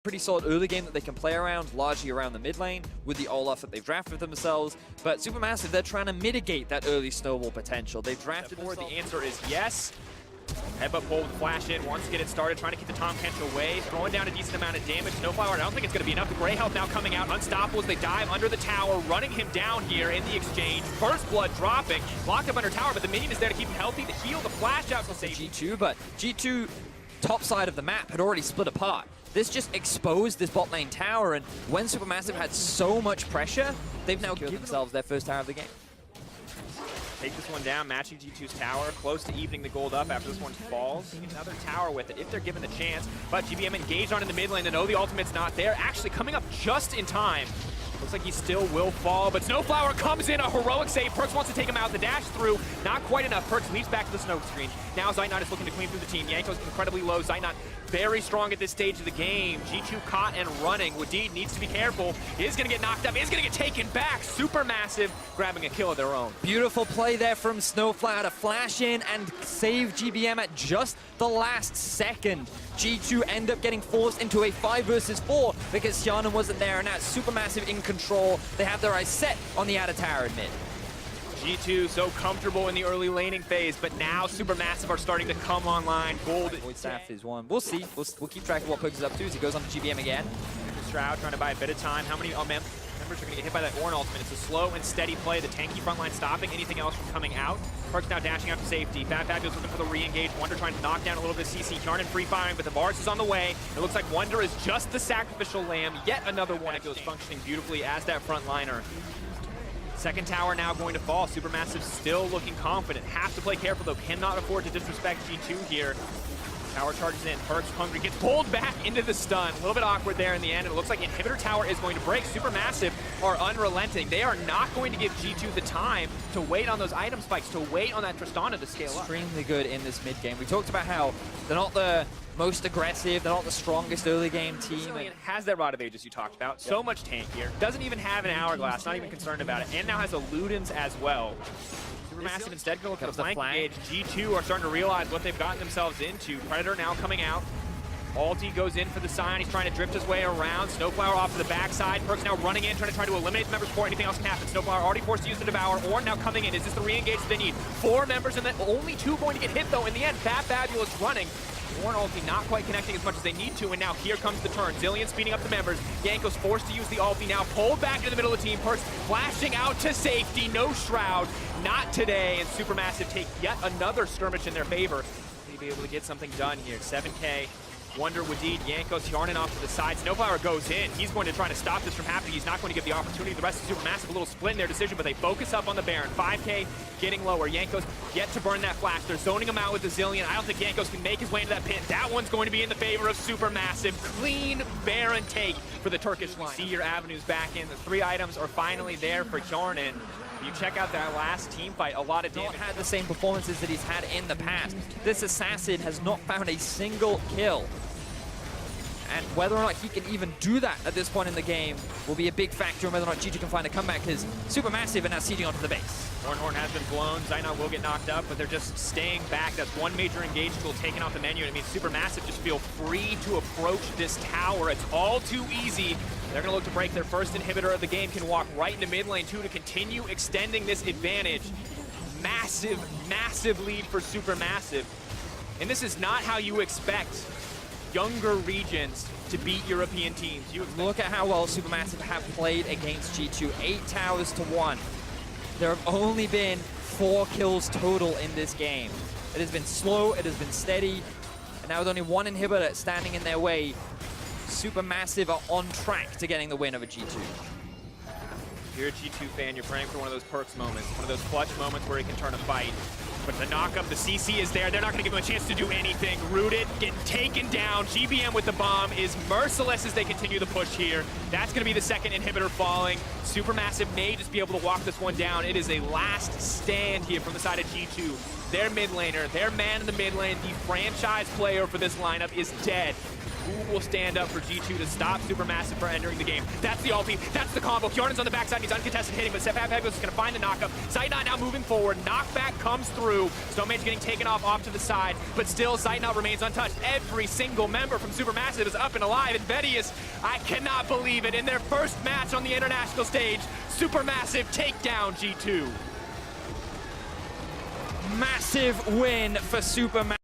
Pretty solid early game that they can play around, largely around the mid lane, with the Olaf that they've drafted for themselves. But SuperMassive, they're trying to mitigate that early snowball potential. They've drafted forward. The answer is yes. Headbutt pull with flash in, wants to get it started, trying to keep the Tom Kench away, throwing down a decent amount of damage. Snowflower, I don't think it's going to be enough. The Grey Health now coming out, unstoppable as they dive under the tower, running him down here in the exchange. First blood dropping, locked up under tower, but the minion is there to keep him healthy. The heal, the flash out will save G2, but G2 top side of the map had already split apart. This just exposed this bot lane tower, and when SuperMassive had so much pressure, they've now given themselves their first tower of the game. Take this one down, matching G2's tower, close to evening the gold up after this one falls. Another tower with it if they're given the chance, but GBM engaged on in the mid lane. They know the ultimate's not there, actually coming up just in time. Looks like he still will fall, but Snowflower comes in, a heroic save. Perkz wants to take him out, the dash through, not quite enough. Perkz leaps back to the snow screen. Now Zeitnot is looking to clean through the team. Yanko's incredibly low. Zeitnot very strong at this stage of the game. G2 caught and running. Wadid needs to be careful. Is going to get knocked up, is going to get taken back. SuperMassive grabbing a kill of their own. Beautiful play there from Snowflower to flash in and save GBM at just the last second. G2 end up getting forced into a 5 versus 4 because Hjarnan wasn't there, and now SuperMassive in control. They have their eyes set on the outer tower in mid. G2 so comfortable in the early laning phase, but now SuperMassive are starting to come online. Gold. Void Staff is one. We'll see. We'll keep track of what Perkz is up to as he goes on to GBM again. Shroud trying to buy a bit of time. How many members are going to get hit by that Ornn ultimate? It's a slow and steady play. The tanky front line stopping anything else from coming out. Perkz now dashing out to safety. Fabulous looking for the re-engage. Wonder trying to knock down a little bit of CC. Hjarnan free firing, but the Mars is on the way. It looks like Wonder is just the sacrificial lamb. Yet another one. It goes functioning beautifully as that front liner. Second tower now going to fall. SuperMassive still looking confident. Have to play careful though. Cannot afford to disrespect G2 here. Tower charges in. Perkz hungry, gets pulled back into the stun. A little bit awkward there in the end. It looks like Inhibitor Tower is going to break. SuperMassive are unrelenting. They are not going to give G2 the time to wait on those item spikes, to wait on that Tristana to scale up. Extremely good in this mid game. We talked about how they're not the most aggressive, they're not the strongest early game team. Has that Rod of Ages you talked about. So much tank here. Doesn't even have an Hourglass, not even concerned about it. And now has a Ludens as well. SuperMassive instead go for the flank engage. G2 are starting to realize what they've gotten themselves into. Predator now coming out. Alti goes in for the sign. He's trying to drift his way around. Snowflower off to the backside. Perkz now running in, trying to eliminate the members before anything else can happen. Snowflower already forced to use the Devour. Ornn now coming in. Is this the re-engage they need? 4 members and then only 2 going to get hit though in the end. Fabulous running. Ornn ulti not quite connecting as much as they need to, and now here comes the turn. Zilean speeding up the members. Yanko's forced to use the ulti now, pulled back into the middle of the team. Perkz flashing out to safety, no Shroud, not today, and SuperMassive take yet another skirmish in their favor. They'll be able to get something done here. 7K. Wonder, Wadid, Yanko's, Hjarnan off to the side. Snowflower goes in. He's going to try to stop this from happening. He's not going to give the opportunity. The rest of SuperMassive a little split in their decision, but they focus up on the Baron. 5K getting lower. Yanko's yet to burn that flash. They're zoning him out with the Zilean. I don't think Yanko's can make his way into that pit. That one's going to be in the favor of SuperMassive. Clean Baron take for the Turkish line. See your avenues back in. The 3 items are finally there for Hjarnan. You check out that last team fight, a lot of damage. Not had the same performances that he's had in the past. This assassin has not found a single kill. And whether or not he can even do that at this point in the game will be a big factor in whether or not G2 can find a comeback, because SuperMassive are now sieging onto the base. Horn has been blown. Zeitnot will get knocked up, but they're just staying back. That's one major engage tool taken off the menu, and it means SuperMassive just feel free to approach this tower. It's all too easy. They're going to look to break their first inhibitor of the game, can walk right into mid lane too to continue extending this advantage. Massive lead for SuperMassive. And this is not how you expect younger regions to beat European teams. Look at how well SuperMassive have played against G2. 8 towers to 1. There have only been 4 kills total in this game. It has been slow, it has been steady, and now with only 1 inhibitor standing in their way, SuperMassive are on track to getting the win over G2. If you're a G2 fan, you're praying for one of those Perkz moments, one of those clutch moments where he can turn a fight. But the knock-up, the CC is there. They're not going to give him a chance to do anything. Rooted, getting taken down. GBM with the bomb is merciless as they continue the push here. That's going to be the second inhibitor falling. SuperMassive may just be able to walk this one down. It is a last stand here from the side of G2. Their mid laner, their man in the mid lane, the franchise player for this lineup is dead. who will stand up for G2 to stop SuperMassive from entering the game. That's the ulti, that's the combo. Kjarnan's on the backside, he's uncontested hitting, but SuperMassive is going to find the knockup. Zeitnot now moving forward, knockback comes through. Stoneman's getting taken off to the side, but still Zeitnot remains untouched. Every single member from SuperMassive is up and alive, and Vedius, I cannot believe it. In their first match on the international stage, SuperMassive take down G2. Massive win for SuperMassive.